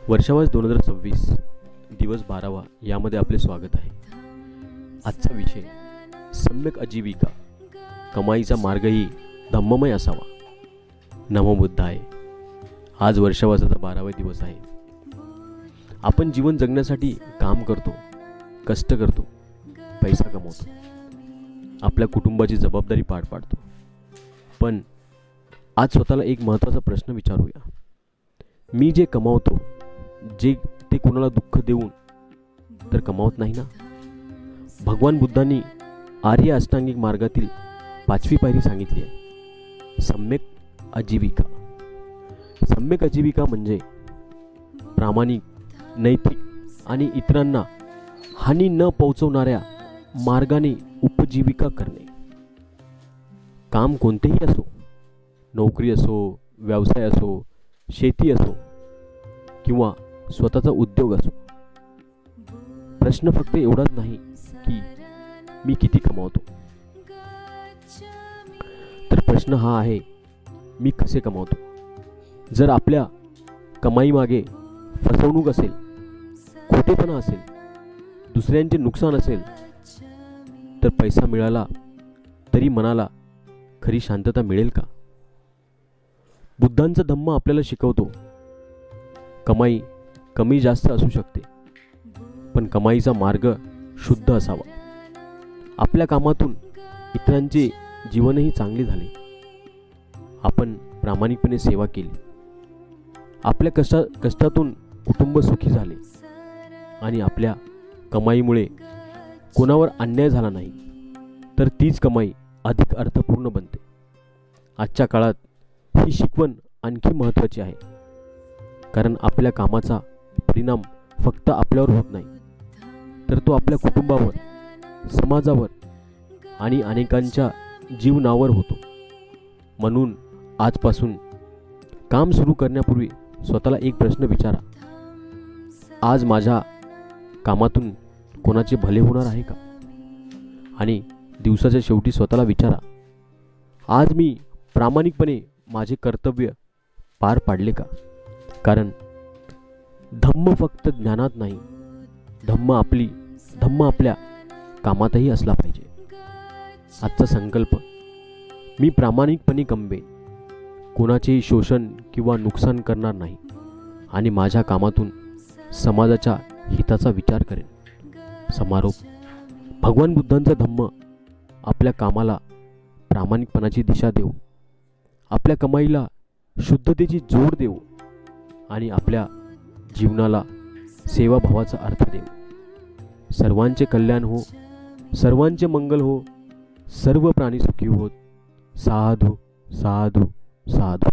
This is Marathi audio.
वर्षावास 2026 दिवस 12वा यामध्ये आपले स्वागत आहे. आजचा विषय सम्यक आजीविका, कमाईचा मार्गही धम्ममय असावा. नमो बुद्धाय. आज वर्षावासाचा 12वा दिवस आहे. आपण जीवन जगण्यासाठी काम करतो, कष्ट करतो, पैसा कमवतो, आपल्या कुटुंबाची जबाबदारी पार पाडतो. पण आज स्वतःला एक महत्त्वाचा प्रश्न विचारूया. मी जे कमावतो, जे ते कोणाला दुःख देऊन तर कमावत नाही ना? भगवान बुद्धांनी आर्य अष्टांगिक मार्गातील 5वी पायरी सांगितली आहे, सम्यक आजीविका. सम्यक आजीविका म्हणजे प्रामाणिक, नैतिक आणि इतरांना हानी न पोहोचवणाऱ्या मार्गाने उपजीविका करणे. काम कोणतेही असो, नोकरी असो, व्यवसाय असो, शेती असो किंवा स्वतःचा उद्योग असो. प्रश्न फक्त एवढाच नाही की मी किती कमावतो, तर प्रश्न हा आहे, मी कसे कमावतो. जर आपल्या कमाई मागे फसवणूक असेल, खोटेपणा असेल, दुसऱ्यांचे नुकसान असेल, तर पैसा मिळाला तरी मनाला खरी शांतता मिळेल का? बुद्धांचा धम्म आपल्याला शिकवतो, कमाई कमी जास्त असू शकते, पण कमाईचा मार्ग शुद्ध असावा. आपल्या कामातून इतरांचे जीवनही चांगले झाले, आपण प्रामाणिकपणे सेवा केली, आपल्या कष्टातून कुटुंब सुखी झाले आणि आपल्या कमाईमुळे कोणावर अन्याय झाला नाही, तर तीच कमाई अधिक अर्थपूर्ण बनते. आजच्या काळात ही शिकवण आणखी महत्त्वाची आहे, कारण आपल्या कामाचा परिणाम फक्त आपल्यावर होत नाही, तर तो आपल्या कुटुंबावर, समाजावर आणि अनेकांच्या जीवनावर होतो. म्हणून आजपासून काम सुरू करण्यापूर्वी स्वतःला एक प्रश्न विचारा, आज माझ्या कामातून कोणाचे भले होणार आहे का? आणि दिवसाच्या शेवटी स्वतःला विचारा, आज मी प्रामाणिकपणे माझे कर्तव्य पार पाडले का? कारण धम्म फक्त ज्ञानात नाही, धम्म आपल्या कामातही असला पाहिजे. आजचा संकल्प, मी प्रामाणिकपणे कमवेन, कोणाचेही शोषण किंवा नुकसान करणार नाही आणि माझ्या कामातून समाजाच्या हिताचा विचार करेन. समारोप. भगवान बुद्धांचा धम्म आपल्या कामाला प्रामाणिकपणाची दिशा देऊ, आपल्या कमाईला शुद्धतेची जोड देऊ आणि आपल्या जीवनाला सेवाभावाचा अर्थ देऊ. सर्वांचे कल्याण हो, सर्वांचे मंगल हो, सर्व प्राणी सुखी होत. साधू साधू साधू.